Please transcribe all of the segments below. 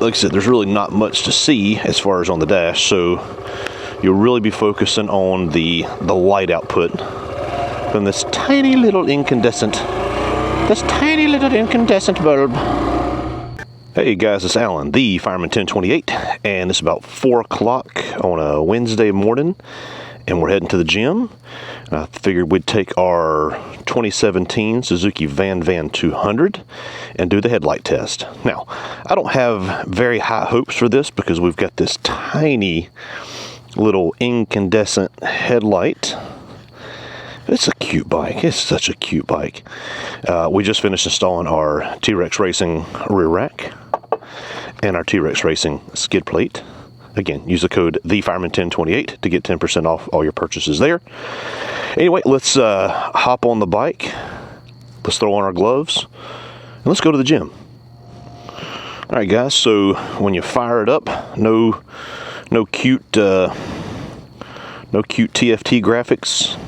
like I said, there's really not much to see as far as on the dash, so you'll really be focusing on the light output from this tiny little incandescent bulb. Hey guys, it's Alan, the Fireman 1028, and it's about 4 o'clock on a Wednesday morning, and we're heading to the gym. I figured we'd take our 2017 Suzuki VanVan 200 and do the headlight test. Now, I don't have very high hopes for this because we've got this tiny little incandescent headlight. It's a cute bike. It's such a cute bike. We just finished installing our T-Rex Racing rear rack and our T-Rex Racing skid plate. Again, use the code TheFireman1028 to get 10% off all your purchases there. Anyway, let's hop on the bike. Let's throw on our gloves and let's go to the gym. All right, guys. So when you fire it up, no cute TFT graphics.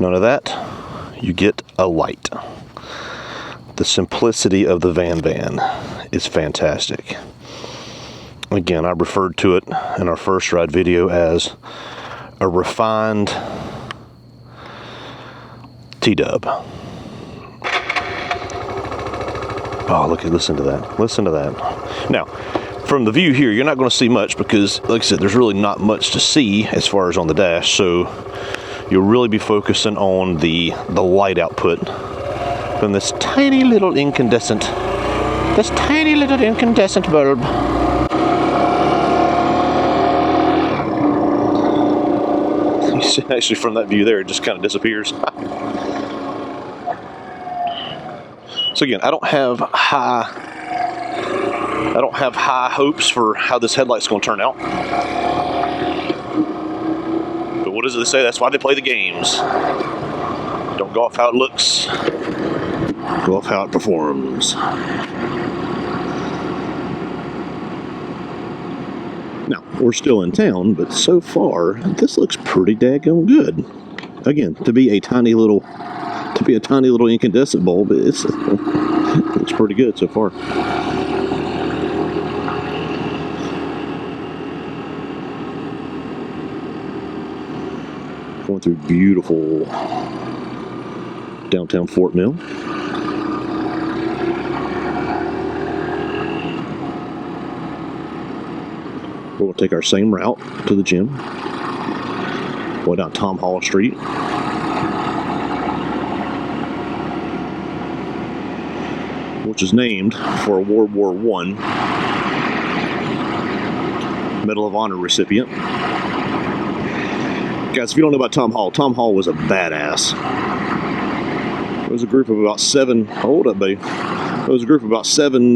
None of that. You get a light. The simplicity of the VanVan is fantastic. Again, I referred to it in our first ride video as a refined T-dub. Oh, listen to that. Listen to that. Now, from the view here, you're not going to see much because, like I said, there's really not much to see as far as on the dash, so you'll really be focusing on the light output from this tiny little incandescent bulb. You see, actually, from that view there, it just kind of disappears. So again, I don't have high hopes for how this headlight's going to turn out. But what does it say? That's why they play the games. Don't go off how it looks. Go off how it performs. Now, we're still in town, but so far, this looks pretty daggone good. Again, to be a tiny little incandescent bulb, it's pretty good so far. Going through beautiful downtown Fort Mill. We're going to take our same route to the gym. Going down Tom Hall Street. Which is named for a World War I Medal of Honor recipient. Guys, if you don't know about Tom Hall was a badass. It was a group of about seven. Hold up, babe. It was a group of about seven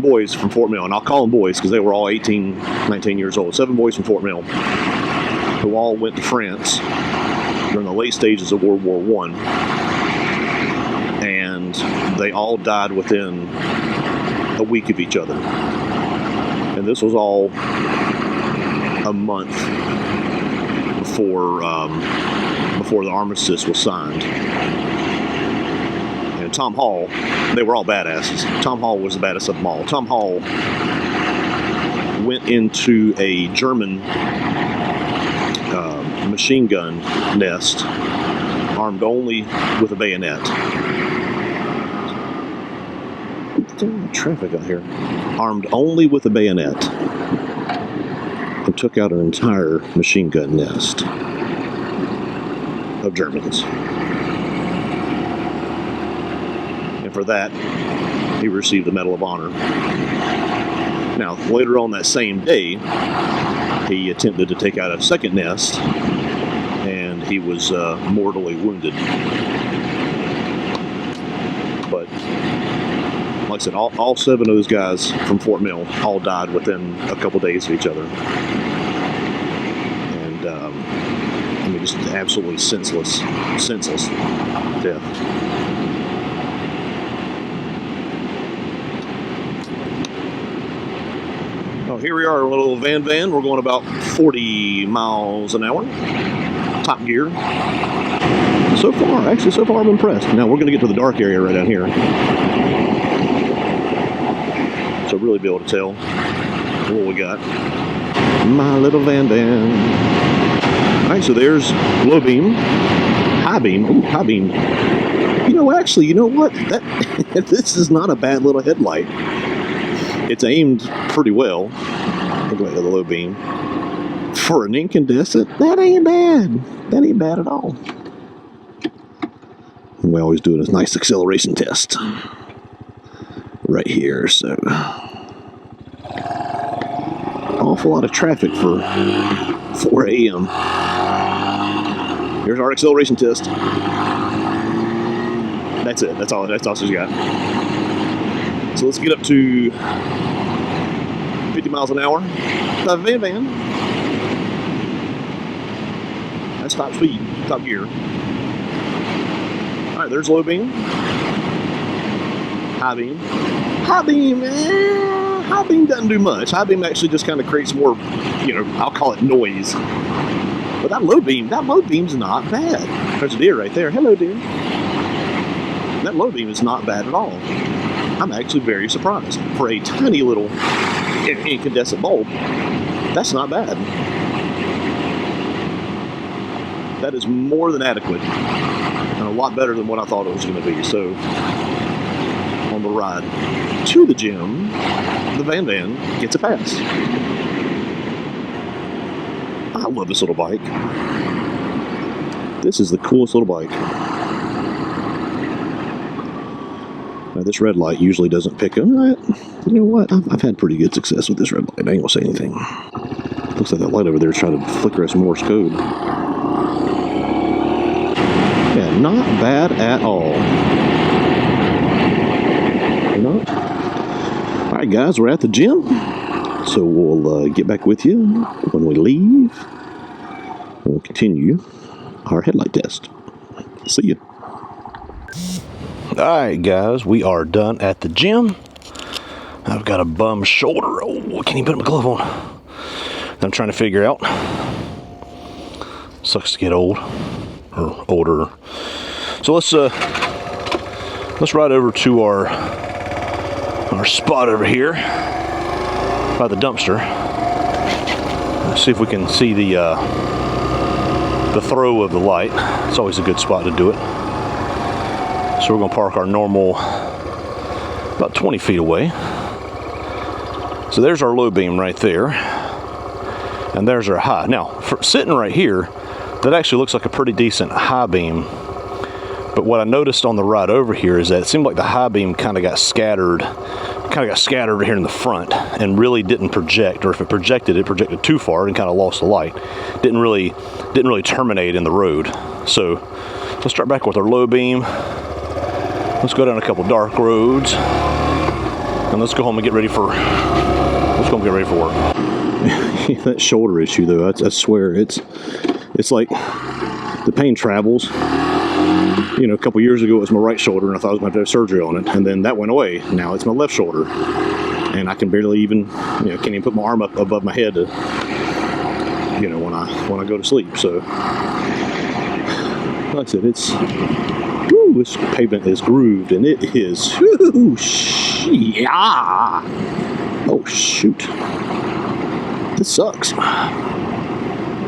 boys from Fort Mill, and I'll call them boys because they were all 18, 19 years old. 7 boys from Fort Mill who all went to France during the late stages of World War I, and they all died within a week of each other. And this was all a month before the armistice was signed. And Tom Hall, they were all badasses. Tom Hall was the baddest of them all. Tom Hall went into a German machine gun nest, armed only with a bayonet. What's traffic out here? Armed only with a bayonet, and took out an entire machine gun nest of Germans. And for that, he received the Medal of Honor. Now, later on that same day, he attempted to take out a second nest, and he was mortally wounded. But, like I said, all 7 of those guys from Fort Mill all died within a couple days of each other. And, I mean, just absolutely senseless death. Oh, here we are, a little VanVan. We're going about 40 miles an hour, top gear. So far, I'm impressed. Now we're going to get to the dark area right down here. really be able to tell what we got. My little VanVan. Alright, so there's low beam, high beam. Ooh, high beam. You know, actually, you know what? This is not a bad little headlight. It's aimed pretty well. Look at the low beam. For an incandescent, that ain't bad. That ain't bad at all. We always do a nice acceleration test right here. So, awful lot of traffic for 4 a.m. Here's our acceleration test. That's it. That's all she's got. So let's get up to 50 miles an hour. The VanVan. That's top speed, top gear. All right, there's low beam. High beam. High beam, high beam doesn't do much. High beam actually just kind of creates more, you know, I'll call it noise. But that low beam's not bad. There's a deer right there. Hello, deer. That low beam is not bad at all. I'm actually very surprised. For a tiny little incandescent bulb, that's not bad. That is more than adequate. And a lot better than what I thought it was going to be. So, on the ride to the gym, the VanVan gets a pass. I love this little bike. This is the coolest little bike. Now, this red light usually doesn't pick up. You know what? I've had pretty good success with this red light. I ain't gonna say anything. Looks like that light over there is trying to flicker us Morse code. Yeah, not bad at all. Not. All right, guys, we're at the gym. So we'll get back with you when we leave. We'll continue our headlight test. See you. Alright guys, we are done at the gym. I've got a bum shoulder. Oh, can't even put my glove on. I'm trying to figure out. Sucks to get old. Or older. So let's ride over to our spot over here by the dumpster. Let's see if we can see the throw of the light. It's always a good spot to do it. So we're going to park our normal about 20 feet away. So there's our low beam right there. And there's our high. Now, for sitting right here, that actually looks like a pretty decent high beam. But what I noticed on the ride over here is that it seemed like the high beam kind of got scattered here in the front and really didn't project, or if it projected too far and kind of lost the light. Didn't really terminate in the road. So let's start back with our low beam. Let's go down a couple dark roads, and let's go home and get ready for work. That shoulder issue, though, I swear, it's like the pain travels. You know, a couple years ago it was my right shoulder, and I thought I was going to have surgery on it, and then that went away. Now it's my left shoulder, and I can barely even, can't even put my arm up above my head to, when I go to sleep. So, like I said, this pavement is grooved, and it is, yeah. Oh shoot, this sucks.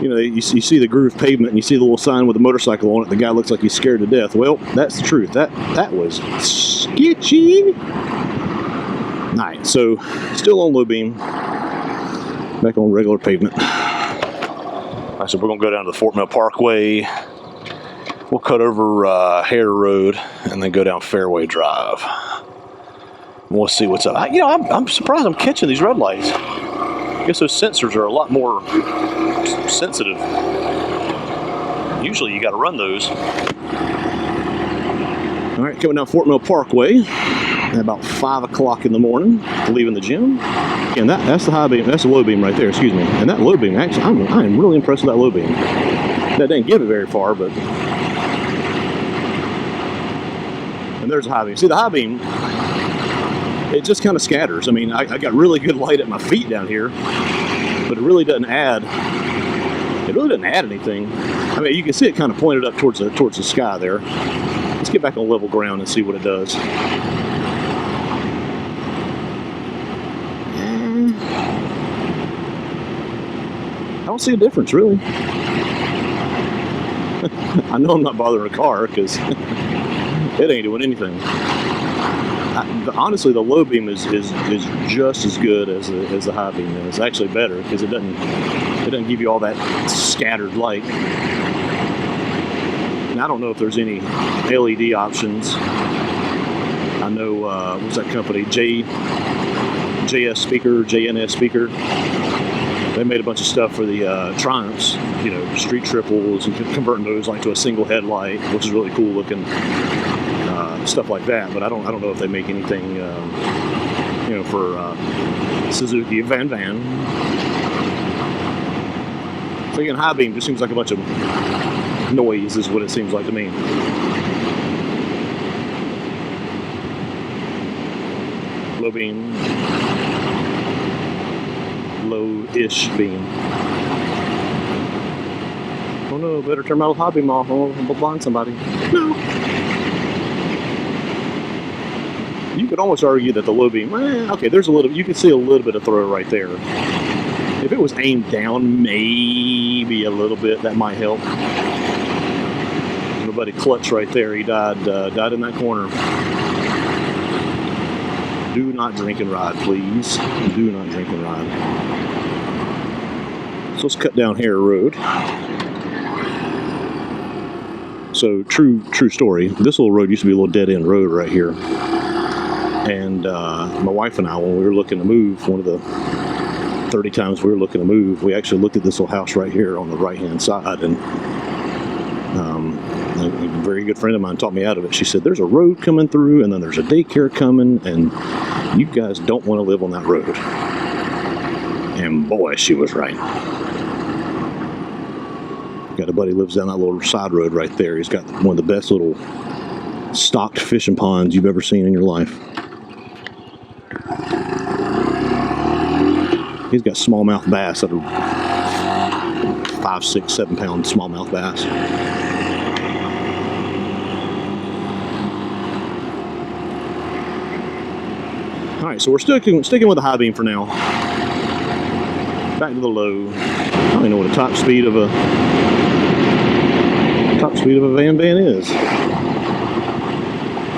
You see the grooved pavement, and you see the little sign with a motorcycle on it. The guy looks like he's scared to death. Well, that's the truth. That was sketchy. All right, so still on low beam, back on regular pavement. All right, so we're gonna go down to the Fort Mill Parkway. We'll cut over Hare Road and then go down Fairway Drive. We'll see what's up. I'm surprised I'm catching these red lights. I guess those sensors are a lot more sensitive. Usually you got to run those. All right, coming down Fort Mill Parkway at about 5 o'clock in the morning, leaving the gym. And that's the high beam. That's the low beam right there. Excuse me. And that low beam, actually, I am really impressed with that low beam. That didn't get it very far, but. And there's a high beam. See, the high beam, it just kind of scatters. I mean, I got really good light at my feet down here, but it really doesn't add. It really doesn't add anything. I mean, you can see it kind of pointed up towards the sky there. Let's get back on level ground and see what it does. I don't see a difference, really. I know I'm not bothering a car because it ain't doing anything. Honestly, the low beam is just as good as the high beam, and it's actually better because it doesn't give you all that scattered light. And I don't know if there's any LED options. I know what's that company, JNS speaker. They made a bunch of stuff for the Triumphs, you know, street triples, and converting those like to a single headlight, which is really cool looking. Stuff like that, but I don't know if they make anything, you know, for Suzuki VanVan. So again, high beam just seems like a bunch of noise, is what it seems like to me. Low beam, low-ish beam. Oh no, better turn my high beam off. I'll blind somebody. No. You could almost argue that the low beam, okay, there's a little, you can see a little bit of throw right there. If it was aimed down, maybe a little bit, that might help. My buddy Clutch right there, he died in that corner. Do not drink and ride, please. Do not drink and ride. So let's cut down Hare Road. So true story. This little road used to be a little dead-end road right here. And my wife and I, when we were looking to move, one of the 30 times we were looking to move, we actually looked at this little house right here on the right-hand side. And a very good friend of mine taught me out of it. She said, there's a road coming through, and then there's a daycare coming, and you guys don't want to live on that road. And boy, she was right. Got a buddy who lives down that little side road right there. He's got one of the best little stocked fishing ponds you've ever seen in your life. He's got smallmouth bass that are 5, 6, 7 pound smallmouth bass. All right, so we're sticking with the high beam for now. Back to the low. I don't even know what the top speed of a VanVan is. I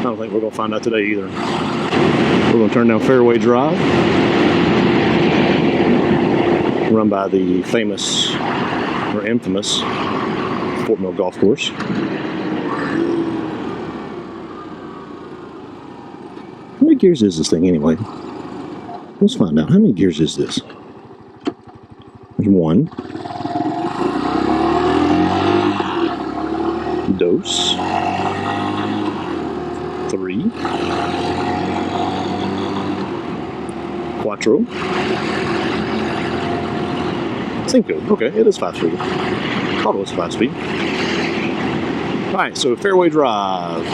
don't think we're gonna find out today either. We're gonna turn down Fairway Drive. Run by the famous, or infamous, Fort Mill Golf Course. How many gears is this thing anyway? Let's find out. How many gears is this? There's 1. Dos. 3. Quattro. Cinco. Okay, it is 5 speed. Thought it was 5 speed. Alright, so Fairway Drive.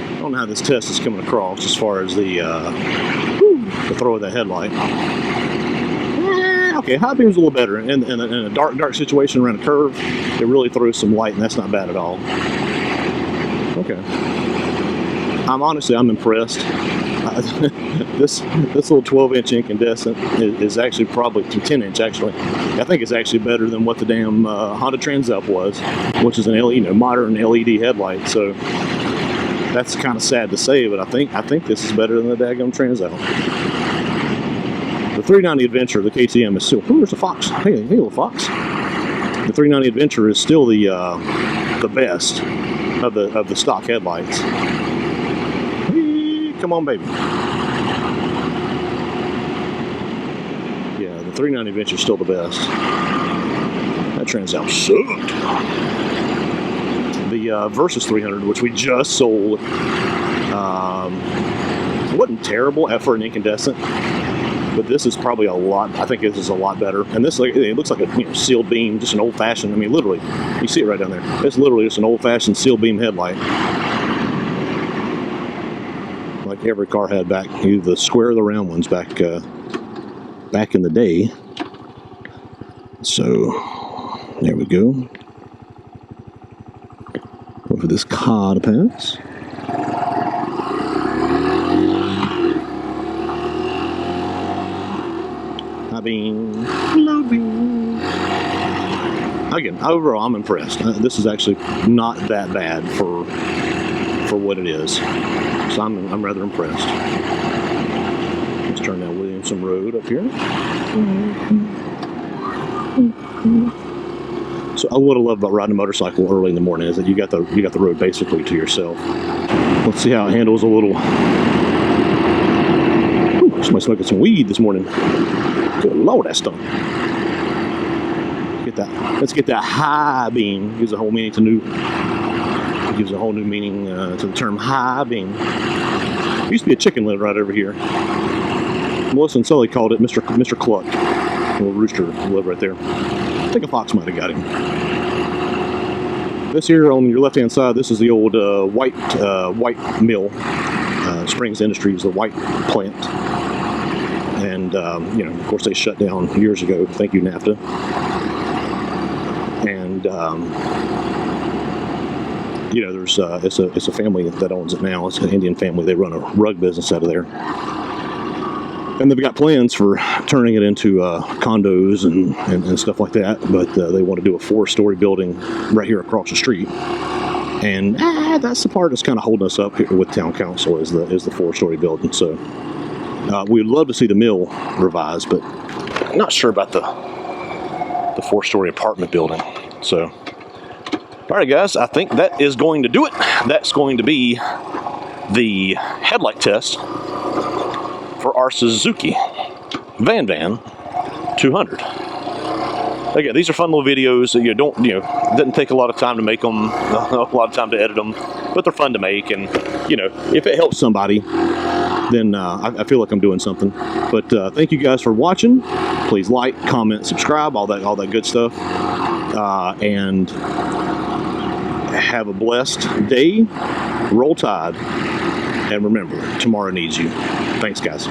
I don't know how this test is coming across as far as the throw of the headlight. Okay, high beam's a little better. In a dark situation around a curve, it really throws some light, and that's not bad at all. Okay. I'm impressed. This little 12-inch incandescent is actually probably 10-inch actually. I think it's actually better than what the damn Honda Transalp was, which is an modern LED headlight. So that's kind of sad to say, but I think this is better than the daggum Transalp. The 390 Adventure, the KTM, is still. Oh, there's a fox. Hey, little fox. The 390 Adventure is still the best of the stock headlights. Come on, baby. Yeah, the 390 Adventure is still the best. That Transalp sucked. The Versus 300, which we just sold, wasn't terrible for an incandescent. But this is probably a lot. I think this is a lot better. And this, it looks like a sealed beam, just an old-fashioned. I mean, literally, you see it right down there. It's literally just an old-fashioned sealed beam headlight, like every car had back. The square or the round ones back in the day. So there we go. Wait for this car to pass. High beam, low beam. Again, overall, I'm impressed. This is actually not that bad for what it is. So I'm rather impressed. Let's turn down Williamson Road up here. So what I love about riding a motorcycle early in the morning is that you got the road basically to yourself. Let's see how it handles a little. Ooh, somebody smoking some weed this morning. Good Lord, that stuff. Let's get that high beam. Gives a whole meaning to to the term high beam. There used to be a chicken lived right over here. Melissa and Sully called it Mr. Cluck. A little rooster lived right there. I think a fox might have got him. This here on your left-hand side, this is the old white mill. Springs Industries, the white plant. And of course, they shut down years ago. Thank you, NAFTA. And there's it's a family that owns it now. It's an Indian family. They run a rug business out of there, and they've got plans for turning it into condos and stuff like that. But they want to do a 4-story building right here across the street, and that's the part that's kind of holding us up here with town council is the 4-story building. So we'd love to see the mill revised, but I'm not sure about the 4-story apartment building. So, all right, guys, I think that is going to do it. That's going to be the headlight test for our Suzuki VanVan 200. Again, these are fun little videos. It doesn't take a lot of time to make them, a lot of time to edit them, but they're fun to make. And if it helps somebody, then I feel like I'm doing something. But thank you guys for watching. Please like, comment, subscribe, all that good stuff, and have a blessed day. Roll Tide, and remember, tomorrow needs you. Thanks, guys.